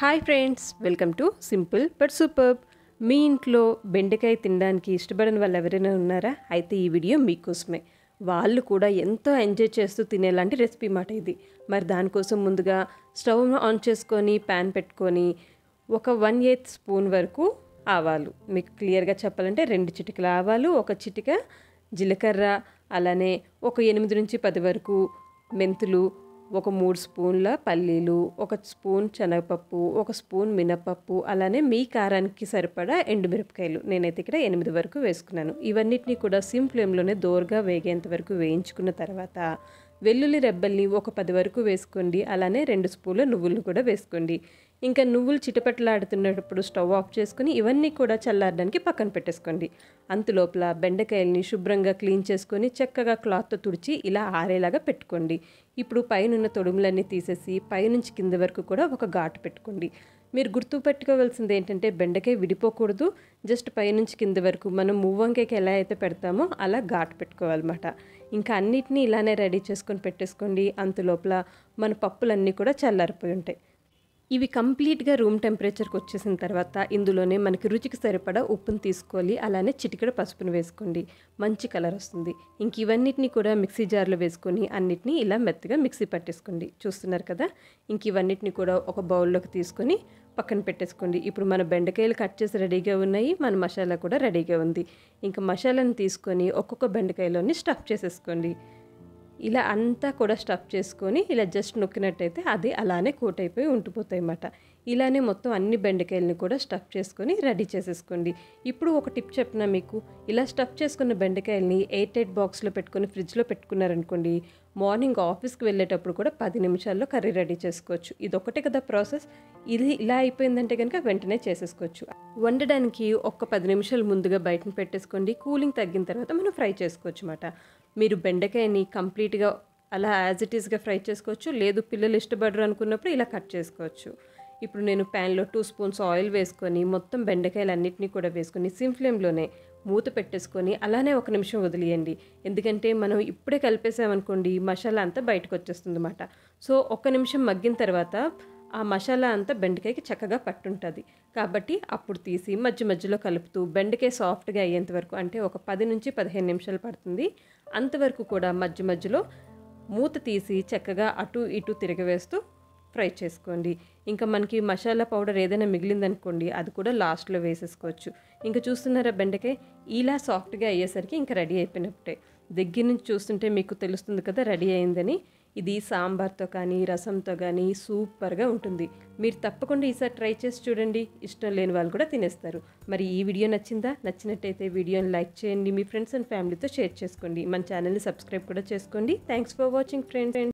Hi friends, welcome to simple but superb. మీ ఇంట్లో బెండకాయ తినడానికి ఇష్టపడని వాళ్ళు ఎవరైనా ఉన్నారా? అయితే ఈ వీడియో మీకోసమే. వాళ్ళు కూడా ఎంతో ఎంజాయ్ చేస్తూ తినేలాంటి రెసిపీ మాట ఇది. మరి దానికోసం ముందుగా స్టవ్ ఆన్ చేసుకొని ప్యాన్ పెట్టుకొని ఒక 1/8 స్పూన్ వరకు ఆవాలు, మీకు క్లియర్గా చెప్పాలంటే 2 చిటికల ఆవాలు, 1 చిటిక జీలకర్ర, అలానే ఒక 8 నుంచి 10 వరకు మెంతులు, ఒక 3 స్పూన్ల పల్లీలు, 1 స్పూన్ శనగపప్పు, 1 స్పూన్ మినపప్పు, అలానే మీ కారానికి సరిపడా ఎండుమిరపకాయలు. నేనైతే ఇక్కడ 8 వరకు వేసుకున్నాను. ఇవన్నిటిని కూడా సిమ్ ఫ్లేమ్లోనే దోరగా వేగేంత వరకు వేయించుకున్న తర్వాత వెల్లుల్లి రెబ్బల్ని ఒక 10 వరకు వేసుకోండి. అలానే 2 స్పూన్ల నువ్వులు కూడా వేసుకోండి. ఇంకా నువ్వులు చిటపట్లాడుతున్నప్పుడు స్టవ్ ఆఫ్ చేసుకుని ఇవన్నీ కూడా చల్లారడానికి పక్కన పెట్టేసుకోండి. అంతలోపల బెండకాయల్ని శుభ్రంగా క్లీన్ చేసుకొని చక్కగా క్లాత్తో తుడిచి ఇలా ఆరేలాగా పెట్టుకోండి. ఇప్పుడు పైనున్న తొడుములన్నీ తీసేసి పైనుంచి కింద వరకు కూడా ఒక ఘాటు పెట్టుకోండి. మీరు గుర్తుపెట్టుకోవాల్సింది ఏంటంటే బెండకాయ విడిపోకూడదు. జస్ట్ పైనుంచి కింద వరకు మనం మువ్వంకాయకి ఎలా అయితే పెడతామో అలా ఘాటు పెట్టుకోవాలన్నమాట. ఇంకా అన్నిటినీ ఇలానే రెడీ చేసుకొని పెట్టేసుకోండి. అంతలోపల మన పప్పులన్నీ కూడా చల్లారిపోయి ఉంటాయి. ఇవి కంప్లీట్గా రూమ్ టెంపరేచర్కి వచ్చేసిన తర్వాత ఇందులోనే మనకి రుచికి సరిపడా ఉప్పును తీసుకోవాలి. అలానే చిటికెడ పసుపును వేసుకోండి. మంచి కలర్ వస్తుంది. ఇంక ఇవన్నిటిని కూడా మిక్సీ జార్లో వేసుకొని అన్నిటినీ ఇలా మెత్తగా మిక్సీ పట్టేసుకోండి. చూస్తున్నారు కదా. ఇంక ఇవన్నిటిని కూడా ఒక బౌల్లోకి తీసుకొని పక్కన పెట్టేసుకోండి. ఇప్పుడు మన బెండకాయలు కట్ చేసి రెడీగా ఉన్నాయి. మన మసాలా కూడా రెడీగా ఉంది. ఇంకా మసాలాను తీసుకొని ఒక్కొక్క బెండకాయలోని స్టఫ్ చేసేసుకోండి. ఇలా అంతా కూడా స్టఫ్ చేసుకొని ఇలా జస్ట్ నొక్కినట్టయితే అది అలానే కోట్ అయిపోయి ఉండిపోతాయి అన్నమాట. ఇలానే మొత్తం అన్ని బెండకాయలని కూడా స్టఫ్ చేసుకొని రెడీ చేసేసుకోండి. ఇప్పుడు ఒక టిప్ చెప్పినా మీకు, ఇలా స్టఫ్ చేసుకున్న బెండకాయలని ఎయిర్ టైట్ బాక్స్లో పెట్టుకొని ఫ్రిడ్జ్లో పెట్టుకున్నారనుకోండి, మార్నింగ్ ఆఫీస్కి వెళ్ళేటప్పుడు కూడా 10 నిమిషాల్లో కర్రీ రెడీ చేసుకోవచ్చు. ఇదొకటే కదా ప్రాసెస్. ఇది ఇలా అయిపోయిందంటే కనుక వెంటనే చేసేసుకోవచ్చు. వండడానికి ఒక 10 నిమిషాలు ముందుగా బయటను పెట్టేసుకోండి. కూలింగ్ తగ్గిన తర్వాత మనం ఫ్రై చేసుకోవచ్చు అన్నమాట. మీరు బెండకాయని కంప్లీట్గా అలా యాజ్ ఇట్ ఈస్గా ఫ్రై చేసుకోవచ్చు. లేదు పిల్లలు ఇష్టపడరు అనుకున్నప్పుడు ఇలా కట్ చేసుకోవచ్చు. ఇప్పుడు నేను ప్యాన్లో 2 స్పూన్స్ ఆయిల్ వేసుకొని మొత్తం బెండకాయలు అన్నిటినీ కూడా వేసుకొని సిమ్ ఫ్లేమ్లోనే మూత పెట్టేసుకొని అలానే 1 నిమిషం వదిలేయండి. ఎందుకంటే మనం ఇప్పుడే కలిపేసామనుకోండి మసాలా అంతా బయటకు వచ్చేస్తుంది అన్నమాట. సో 1 నిమిషం మగ్గిన తర్వాత ఆ మసాలా అంతా బెండకాయకి చక్కగా పట్టుంటుంది. కాబట్టి అప్పుడు తీసి మధ్య మధ్యలో కలుపుతూ బెండకాయ సాఫ్ట్గా అయ్యేంత వరకు, అంటే ఒక 10 నుంచి 15 నిమిషాలు పడుతుంది. అంతవరకు కూడా మధ్య మధ్యలో మూత తీసి చక్కగా అటు ఇటు తిరగవేస్తూ ఫ్రై చేసుకోండి. ఇంకా మనకి మసాలా పౌడర్ ఏదైనా మిగిలిందనుకోండి అది కూడా లాస్ట్లో వేసేసుకోవచ్చు. ఇంకా చూస్తున్నారా బెండకాయ ఇలా సాఫ్ట్గా అయ్యేసరికి ఇంకా రెడీ అయిపోయినట్టే. దగ్గర నుంచి చూస్తుంటే మీకు తెలుస్తుంది కదా రెడీ అయిందని. ఇది సాంబార్తో కానీ రసంతో కానీ సూపర్గా ఉంటుంది. మీరు తప్పకుండా ఈసారి ట్రై చేసి చూడండి. ఇష్టం లేని వాళ్ళు కూడా తినేస్తారు. మరి ఈ వీడియో నచ్చిందా? నచ్చినట్టయితే వీడియోని లైక్ చేయండి. మీ ఫ్రెండ్స్ అండ్ ఫ్యామిలీతో షేర్ చేసుకోండి. మన ఛానల్ని సబ్స్క్రైబ్ కూడా చేసుకోండి. Thanks for watching friends.